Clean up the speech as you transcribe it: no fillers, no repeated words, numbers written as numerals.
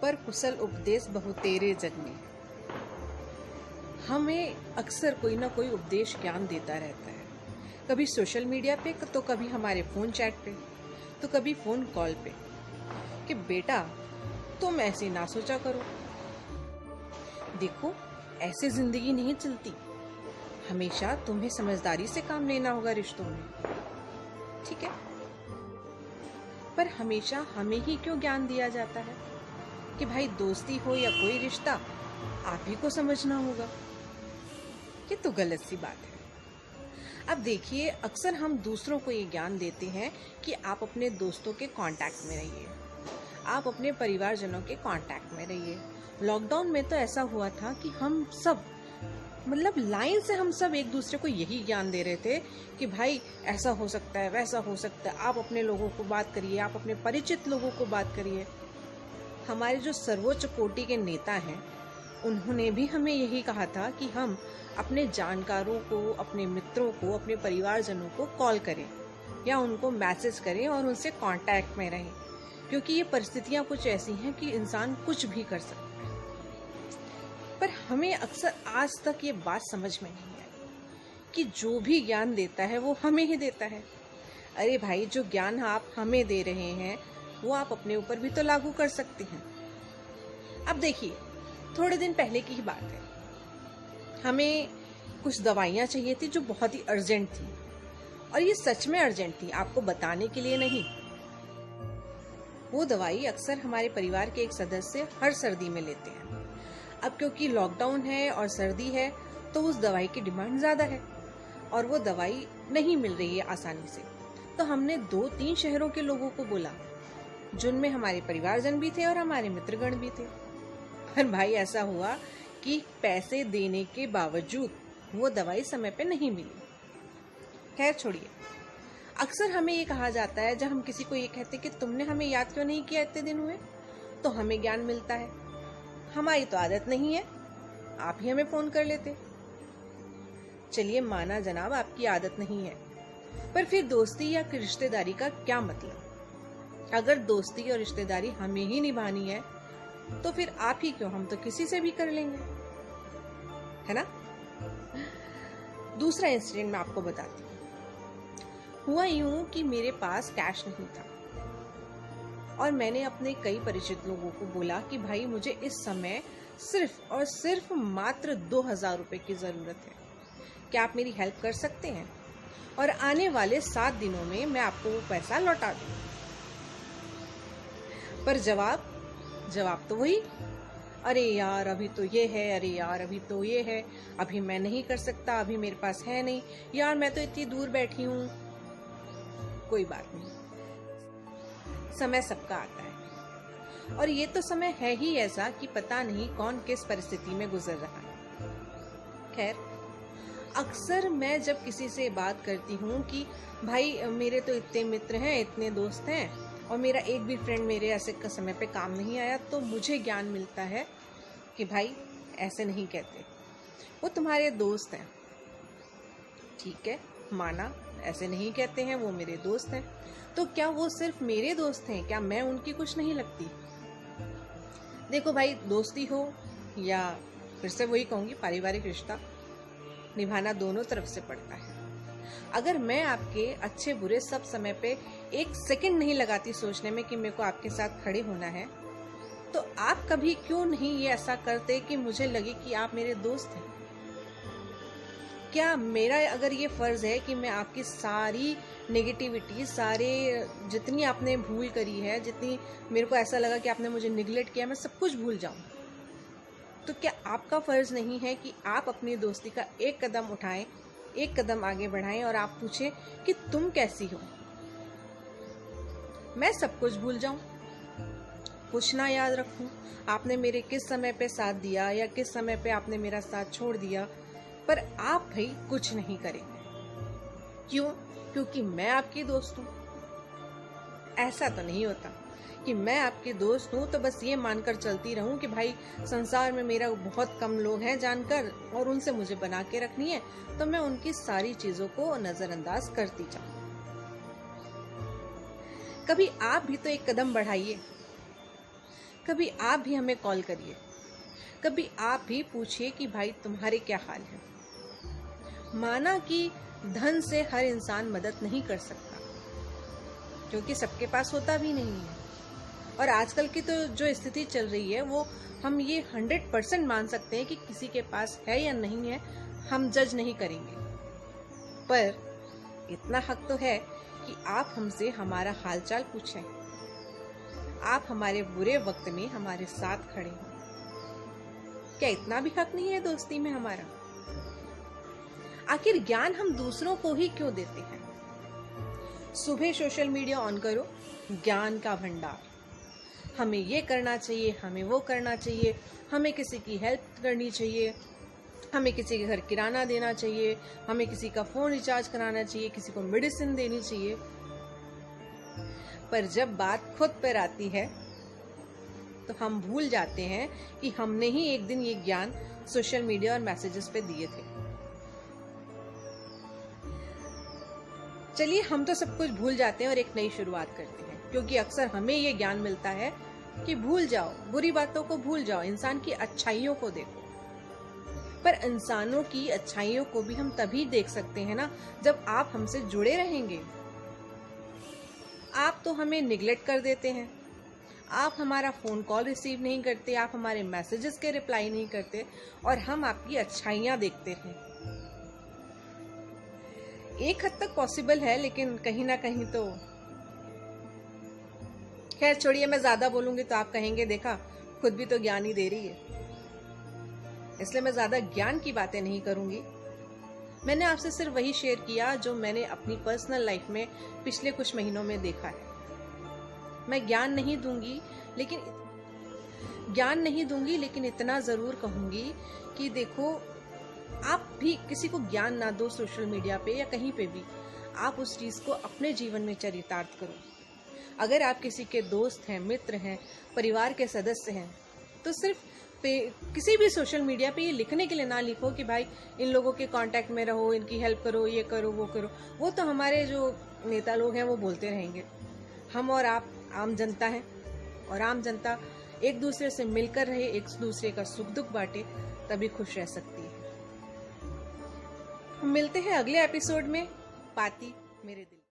पर कुशल उपदेश बहु तेरे जग में। हमें अक्सर कोई ना कोई उपदेश ज्ञान देता रहता है, कभी सोशल मीडिया पे तो कभी हमारे फ़ोन चैट पे तो कभी फ़ोन कॉल पे, कि बेटा तुम ऐसे ना सोचा करो, देखो ऐसे ज़िंदगी नहीं चलती, हमेशा तुम्हें समझदारी से काम लेना होगा रिश्तों में, ठीक है। पर हमेशा हमें ही क्यों ज्ञान दिया जाता है कि भाई दोस्ती हो या कोई रिश्ता आप ही को समझना होगा। ये तो गलत सी बात है। अब देखिए, अक्सर हम दूसरों को ये ज्ञान देते हैं कि आप अपने दोस्तों के कांटेक्ट में रहिए, आप अपने परिवारजनों के कांटेक्ट में रहिए। लॉकडाउन में तो ऐसा हुआ था कि हम सब लाइन से हम सब एक दूसरे को यही ज्ञान दे रहे थे कि भाई ऐसा हो सकता है, वैसा हो सकता है, आप अपने लोगों को बात करिए, आप अपने परिचित लोगों को बात करिए। हमारे जो सर्वोच्च कोटि के नेता हैं, उन्होंने भी हमें यही कहा था कि हम अपने जानकारों को, अपने मित्रों को, अपने परिवारजनों को कॉल करें या उनको मैसेज करें और उनसे कांटेक्ट में रहें, क्योंकि ये परिस्थितियां कुछ ऐसी हैं कि इंसान कुछ भी कर सकता है। पर हमें अक्सर आज तक ये बात समझ में नहीं आई कि जो भी ज्ञान देता है वो हमें ही देता है। अरे भाई, जो ज्ञान आप हमें दे रहे हैं वो आप अपने ऊपर भी तो लागू कर सकते हैं। अब देखिए, थोड़े दिन पहले की ही बात है, हमें कुछ दवाइयाँ चाहिए थी जो बहुत ही अर्जेंट थी, और ये सच में अर्जेंट थी, आपको बताने के लिए नहीं। वो दवाई अक्सर हमारे परिवार के एक सदस्य हर सर्दी में लेते हैं। अब क्योंकि लॉकडाउन है और सर्दी है तो उस दवाई की डिमांड ज़्यादा है और वो दवाई नहीं मिल रही है आसानी से। तो हमने 2-3 शहरों के लोगों को बोला, जिनमें हमारे परिवारजन भी थे और हमारे मित्रगण भी थे। पर भाई ऐसा हुआ कि पैसे देने के बावजूद वो दवाई समय पे नहीं मिली। खैर छोड़िए, अक्सर हमें ये कहा जाता है, जब हम किसी को ये कहते कि तुमने हमें याद क्यों नहीं किया इतने दिन हुए, तो हमें ज्ञान मिलता है, हमारी तो आदत नहीं है, आप ही हमें फोन कर लेते। चलिए माना जनाब आपकी आदत नहीं है, पर फिर दोस्ती या रिश्तेदारी का क्या मतलब? अगर दोस्ती और रिश्तेदारी हमें ही निभानी है तो फिर आप ही क्यों, हम तो किसी से भी कर लेंगे, है ना। दूसरा इंसिडेंट मैं आपको बताती हूँ। हुआ यूं कि मेरे पास कैश नहीं था और मैंने अपने कई परिचित लोगों को बोला कि भाई मुझे इस समय सिर्फ और सिर्फ मात्र 2000 रुपए की जरूरत है, क्या आप मेरी हेल्प कर सकते हैं और आने वाले 7 दिनों में मैं आपको वो पैसा लौटा दूं। पर जवाब तो वही, अरे यार अभी तो ये है, अरे यार अभी तो ये है, अभी मैं नहीं कर सकता, अभी मेरे पास है नहीं, यार मैं तो इतनी दूर बैठी हूँ। कोई बात नहीं, समय सबका आता है और ये तो समय है ही ऐसा कि पता नहीं कौन किस परिस्थिति में गुजर रहा है। खैर, अक्सर मैं जब किसी से बात करती हूँ कि भाई मेरे तो इतने मित्र हैं, इतने दोस्त हैं और मेरा एक भी फ्रेंड मेरे ऐसे समय पे काम नहीं आया, तो मुझे ज्ञान मिलता है कि भाई ऐसे नहीं कहते, वो तुम्हारे दोस्त हैं, ठीक है माना, ऐसे नहीं कहते हैं, वो मेरे दोस्त हैं, तो क्या वो सिर्फ मेरे दोस्त हैं, क्या मैं उनकी कुछ नहीं लगती? देखो भाई, दोस्ती हो या फिर से वही कहूँगी पारिवारिक रिश्ता, निभाना दोनों तरफ से पड़ता है। अगर मैं आपके अच्छे बुरे सब समय पे 1 सेकंड नहीं लगाती सोचने में कि मेरे को आपके साथ खड़े होना है, तो आप कभी क्यों नहीं ये ऐसा करते कि मुझे लगे कि आप मेरे दोस्त हैं? क्या मेरा अगर ये फर्ज है कि मैं आपकी सारी नेगेटिविटी, सारे जितनी आपने भूल करी है, जितनी मेरे को ऐसा लगा कि आपने मुझे निगलेक्ट किया, मैं सब कुछ भूल जाऊं, तो क्या आपका फर्ज नहीं है कि आप अपनी दोस्ती का एक कदम उठाएं, एक कदम आगे बढ़ाएं और आप पूछें कि तुम कैसी हो? मैं सब कुछ भूल जाऊं, कुछ ना याद रखूं, आपने मेरे किस समय पे साथ दिया या किस समय पे आपने मेरा साथ छोड़ दिया, पर आप भाई कुछ नहीं करेंगे। क्यों? क्योंकि मैं आपकी दोस्त हूं। ऐसा तो नहीं होता कि मैं आपकी दोस्त हूं तो बस ये मानकर चलती रहूं कि भाई संसार में मेरा बहुत कम लोग हैं जानकर और उनसे मुझे बना के रखनी है, तो मैं उनकी सारी चीजों को नजरअंदाज करती जाऊं। कभी आप भी तो एक कदम बढ़ाइए। कभी आप भी हमें कॉल करिए, कभी आप भी पूछिए कि भाई तुम्हारे क्या हाल है। माना कि धन से हर इंसान मदद नहीं कर सकता, क्योंकि सबके पास होता भी नहीं है। और आजकल की तो जो स्थिति चल रही है वो हम ये 100% मान सकते हैं कि किसी के पास है या नहीं है, हम जज नहीं करेंगे। पर इतना हक तो है कि आप हमसे हमारा हालचाल पूछें, आप हमारे बुरे वक्त में हमारे साथ खड़े हो। क्या इतना भी हक नहीं है दोस्ती में हमारा? आखिर ज्ञान हम दूसरों को ही क्यों देते हैं? सुबह सोशल मीडिया ऑन करो, ज्ञान का भंडार। हमें ये करना चाहिए, हमें वो करना चाहिए, हमें किसी की हेल्प करनी चाहिए, हमें किसी के घर किराना देना चाहिए, हमें किसी का फोन रिचार्ज कराना चाहिए, किसी को मेडिसिन देनी चाहिए। पर जब बात खुद पर आती है तो हम भूल जाते हैं कि हमने ही एक दिन ये ज्ञान सोशल मीडिया और मैसेजेस पे दिए थे। चलिए, हम तो सब कुछ भूल जाते हैं और एक नई शुरुआत करते हैं, क्योंकि अक्सर हमें ये ज्ञान मिलता है कि भूल जाओ, बुरी बातों को भूल जाओ, इंसान की अच्छाइयों को देखो। पर इंसानों की अच्छाइयों को भी हम तभी देख सकते हैं ना जब आप हमसे जुड़े रहेंगे। आप तो हमें निगलेक्ट कर देते हैं, आप हमारा फोन कॉल रिसीव नहीं करते, आप हमारे मैसेजेस के रिप्लाई नहीं करते, और हम आपकी अच्छाइयां देखते हैं। एक हद तक पॉसिबल है, लेकिन कहीं ना कहीं तो खैर छोड़िए, मैं ज्यादा बोलूंगी तो आप कहेंगे देखा खुद भी तो ज्ञान ही दे रही है, इसलिए मैं ज्यादा ज्ञान की बातें नहीं करूंगी। मैंने आपसे सिर्फ वही शेयर किया जो मैंने अपनी पर्सनल लाइफ में पिछले कुछ महीनों में देखा है। मैं ज्ञान नहीं दूंगी, लेकिन इतना जरूर कहूंगी कि देखो, आप भी किसी को ज्ञान ना दो सोशल मीडिया पे या कहीं पे भी, आप उस चीज को अपने जीवन में चरितार्थ करो। अगर आप किसी के दोस्त हैं, मित्र हैं, परिवार के सदस्य हैं, तो सिर्फ किसी भी सोशल मीडिया पे ये लिखने के लिए ना लिखो कि भाई इन लोगों के कांटेक्ट में रहो, इनकी हेल्प करो, ये करो, वो करो। वो तो हमारे जो नेता लोग हैं वो बोलते रहेंगे। हम और आप आम जनता हैं, और आम जनता एक दूसरे से मिलकर रहे, एक दूसरे का सुख दुख बांटे, तभी खुश रह सकती है। हम मिलते हैं अगले एपिसोड में। पाती मेरे दिल।